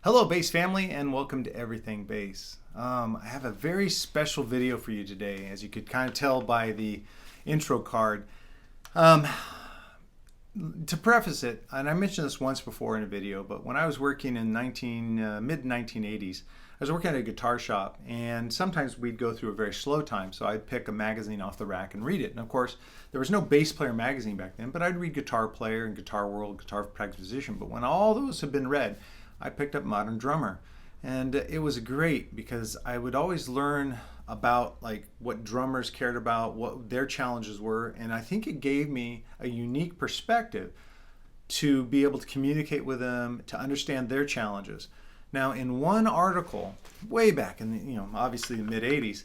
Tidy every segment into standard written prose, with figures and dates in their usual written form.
Hello bass family and welcome to Everything Bass. I have a very special video for you today, as you could kind of tell by the intro card. To preface it, and I mentioned this once before in a video, but when I was working in mid-1980s, I was working at a guitar shop, and sometimes we'd go through a very slow time, so I'd pick a magazine off the rack and read it. And of course, there was no Bass Player magazine back then, but I'd read Guitar Player and Guitar World, Guitar Practice Musician. But when all those had been read, I picked up Modern Drummer, and it was great because I would always learn about like what drummers cared about, what their challenges were, and I think it gave me a unique perspective to be able to communicate with them, to understand their challenges. Now, in one article way back in the, obviously the mid 80s,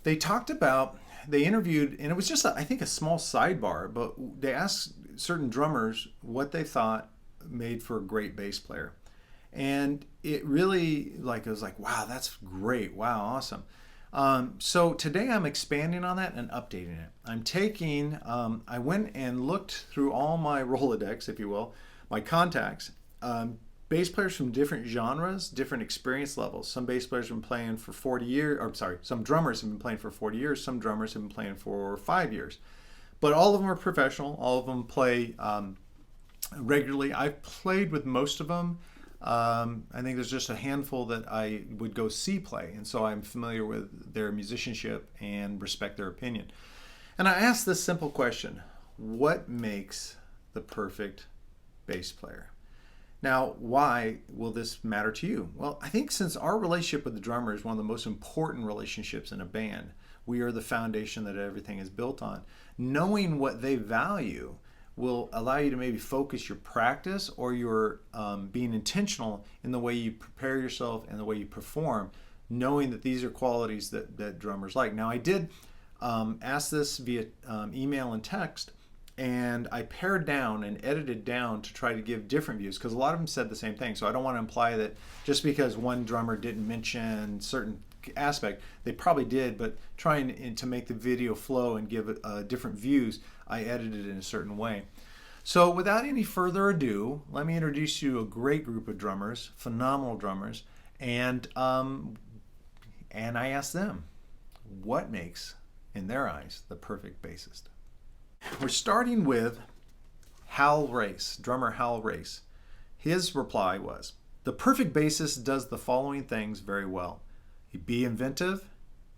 they interviewed, and it was just I think a small sidebar, but they asked certain drummers what they thought made for a great bass player. And it really, it was like, wow, that's great. Wow, awesome. So today I'm expanding on that and updating it. I went and looked through all my Rolodex, if you will, my contacts, bass players from different genres, different experience levels. Some bass players have been playing for 40 years, some drummers have been playing for 40 years, some drummers have been playing for 5 years. But all of them are professional, all of them play regularly. I've played with most of them. I think there's just a handful that I would go see play, and so I'm familiar with their musicianship and respect their opinion. And I asked this simple question: what makes the perfect bass player? Now, why will this matter to you? Well, I think since our relationship with the drummer is one of the most important relationships in a band, we are the foundation that everything is built on. Knowing what they value will allow you to maybe focus your practice or your being intentional in the way you prepare yourself and the way you perform, knowing that these are qualities that drummers like. Now, I did ask this via email and text, and I pared down and edited down to try to give different views, because a lot of them said the same thing. So I don't want to imply that just because one drummer didn't mention certain aspect, they probably did, but trying to make the video flow and give different views, I edited it in a certain way. So without any further ado, let me introduce you to a great group of drummers, phenomenal drummers, and I asked them what makes, in their eyes, the perfect bassist. We're starting with Hal Race, drummer Hal Race. His reply was, "The perfect bassist does the following things very well. Be inventive,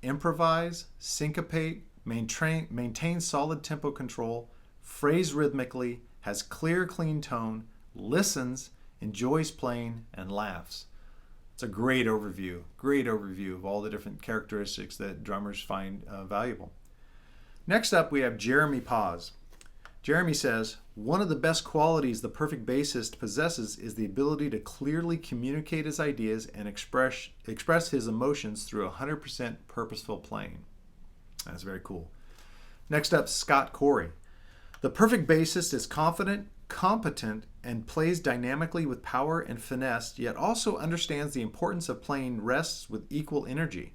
improvise, syncopate, maintain solid tempo control, phrase rhythmically, has clear, clean tone, listens, enjoys playing, and laughs." It's a great overview of all the different characteristics that drummers find valuable. Next up, we have Jeremy Paz. Jeremy says, "One of the best qualities the perfect bassist possesses is the ability to clearly communicate his ideas and express his emotions through 100% purposeful playing." That's very cool. Next up, Scott Corey. "The perfect bassist is confident, competent, and plays dynamically with power and finesse, yet also understands the importance of playing rests with equal energy.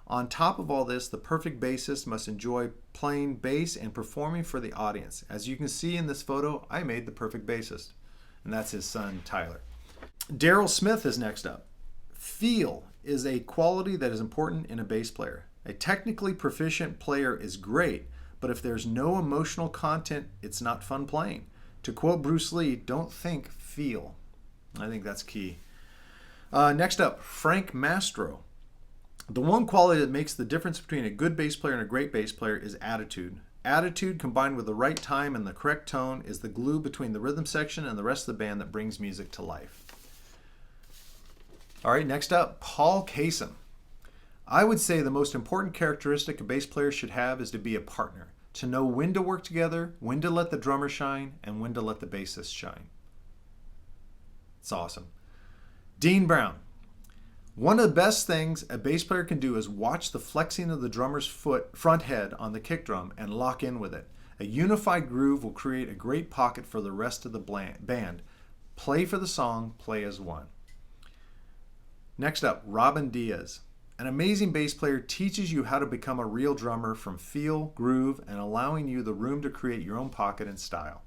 On top of all this, the perfect bassist must enjoy playing bass and performing for the audience. As you can see in this photo, I made the perfect bassist." And that's his son, Tyler. Daryl Smith is next up. "Feel is a quality that is important in a bass player. A technically proficient player is great, but if there's no emotional content, it's not fun playing. To quote Bruce Lee, don't think, feel." I think that's key. Next up, Frank Mastro. "The one quality that makes the difference between a good bass player and a great bass player is attitude. Attitude combined with the right time and the correct tone is the glue between the rhythm section and the rest of the band that brings music to life." All right, next up, Paul Kaysen. "I would say the most important characteristic a bass player should have is to be a partner, to know when to work together, when to let the drummer shine, and when to let the bassist shine." It's awesome. Dean Brown. "One of the best things a bass player can do is watch the flexing of the drummer's front head on the kick drum and lock in with it. A unified groove will create a great pocket for the rest of the band. Play for the song, play as one." Next up, Robin Diaz. "An amazing bass player teaches you how to become a real drummer from feel, groove, and allowing you the room to create your own pocket and style."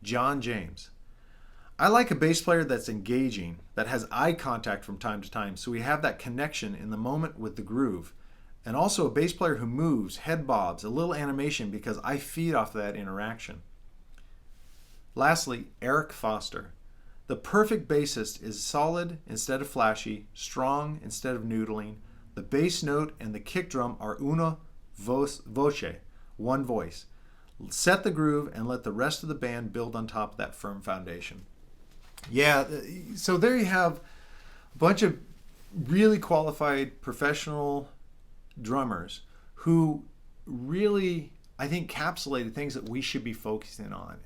John James. I like a bass player that's engaging, that has eye contact from time to time, so we have that connection in the moment with the groove. And also a bass player who moves, head bobs, a little animation, because I feed off that interaction. Lastly, Eric Foster. The perfect bassist is solid instead of flashy, strong instead of noodling. The bass note and the kick drum are una voce, one voice. Set the groove and let the rest of the band build on top of that firm foundation. Yeah, so there you have a bunch of really qualified professional drummers who really, I think, encapsulated things that we should be focusing on.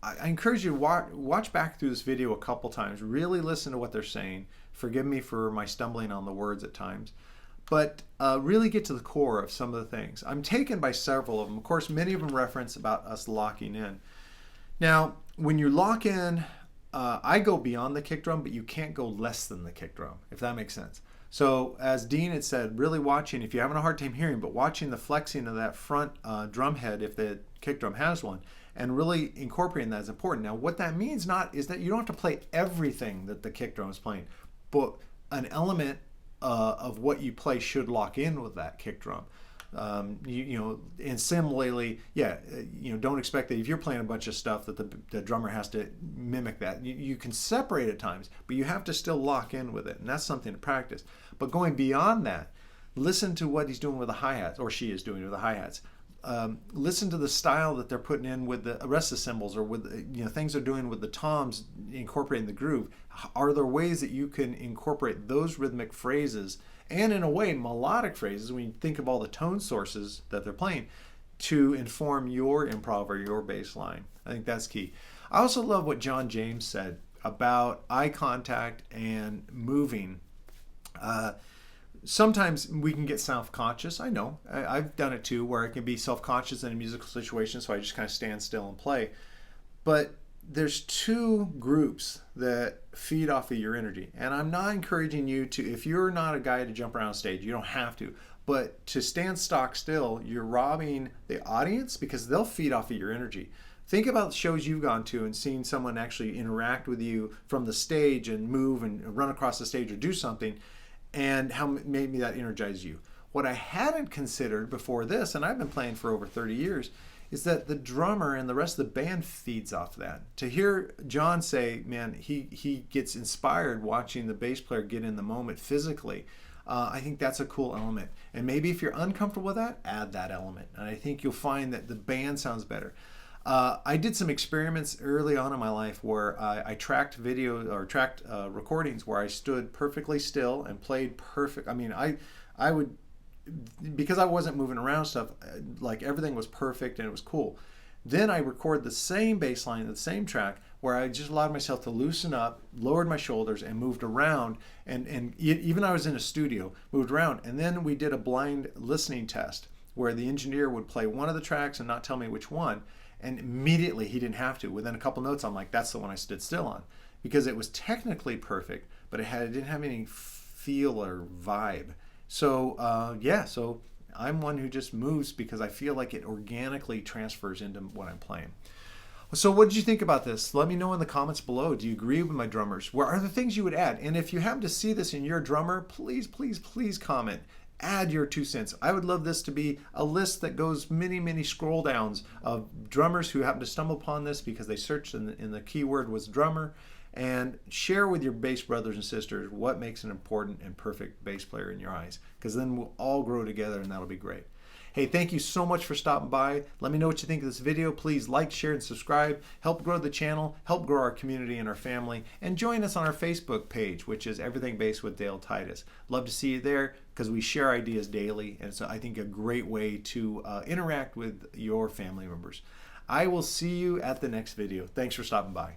I encourage you to watch back through this video a couple times, really listen to what they're saying. Forgive me for my stumbling on the words at times, but really get to the core of some of the things. I'm taken by several of them. Of course, many of them reference about us locking in. Now, when you lock in, I go beyond the kick drum, but you can't go less than the kick drum, if that makes sense. So as Dean had said, really watching, if you're having a hard time hearing, but watching the flexing of that front drum head, if the kick drum has one, and really incorporating that is important. Now, what that means is that you don't have to play everything that the kick drum is playing, but an element of what you play should lock in with that kick drum. And similarly, don't expect that if you're playing a bunch of stuff that the drummer has to mimic that. You can separate at times, but you have to still lock in with it, and that's something to practice. But going beyond that, listen to what he's doing with the hi-hats, or she is doing with the hi-hats. Listen to the style that they're putting in with the rest of the cymbals, or with things they're doing with the toms, incorporating the groove. Are there ways that you can incorporate those rhythmic phrases, and in a way melodic phrases, when you think of all the tone sources that they're playing, to inform your improv or your bass line? I think that's key. I also love what John James said about eye contact and moving. Sometimes we can get self-conscious. I know. I've done it too, where I can be self-conscious in a musical situation, so I just kind of stand still and play. But there's two groups that feed off of your energy. And I'm not encouraging you to, if you're not a guy to jump around stage, you don't have to. But to stand stock still, you're robbing the audience, because they'll feed off of your energy. Think about the shows you've gone to and seen someone actually interact with you from the stage and move and run across the stage or do something, and how maybe that energizes you. What I hadn't considered before this, and I've been playing for over 30 years, is that the drummer and the rest of the band feeds off that. To hear John say, man, he gets inspired watching the bass player get in the moment physically, I think that's a cool element. And maybe if you're uncomfortable with that, add that element. And I think you'll find that the band sounds better. I did some experiments early on in my life where I tracked recordings where I stood perfectly still and played perfect. I mean, I would, because I wasn't moving around stuff, like everything was perfect and it was cool. Then I record the same bass line, the same track, where I just allowed myself to loosen up, lowered my shoulders, and moved around. And even I was in a studio, moved around. And then we did a blind listening test where the engineer would play one of the tracks and not tell me which one. And immediately, he didn't have to. Within a couple notes, I'm like, that's the one I stood still on. Because it was technically perfect, but it didn't have any feel or vibe. So, so I'm one who just moves because I feel like it organically transfers into what I'm playing. So what did you think about this? Let me know in the comments below. Do you agree with my drummers? What are the things you would add? And if you happen to see this in your drummer, please, please, please comment. Add your 2 cents. I would love this to be a list that goes many, many scroll downs of drummers who happen to stumble upon this because they searched and the keyword was drummer. And share with your bass brothers and sisters what makes an important and perfect bass player in your eyes, because then we'll all grow together and that'll be great. Hey, thank you so much for stopping by. Let me know what you think of this video. Please like, share, and subscribe. Help grow the channel, help grow our community and our family, and join us on our Facebook page, which is Everything Bass with Dale Titus. Love to see you there because we share ideas daily, and it's, I think, a great way to interact with your family members. I will see you at the next video. Thanks for stopping by.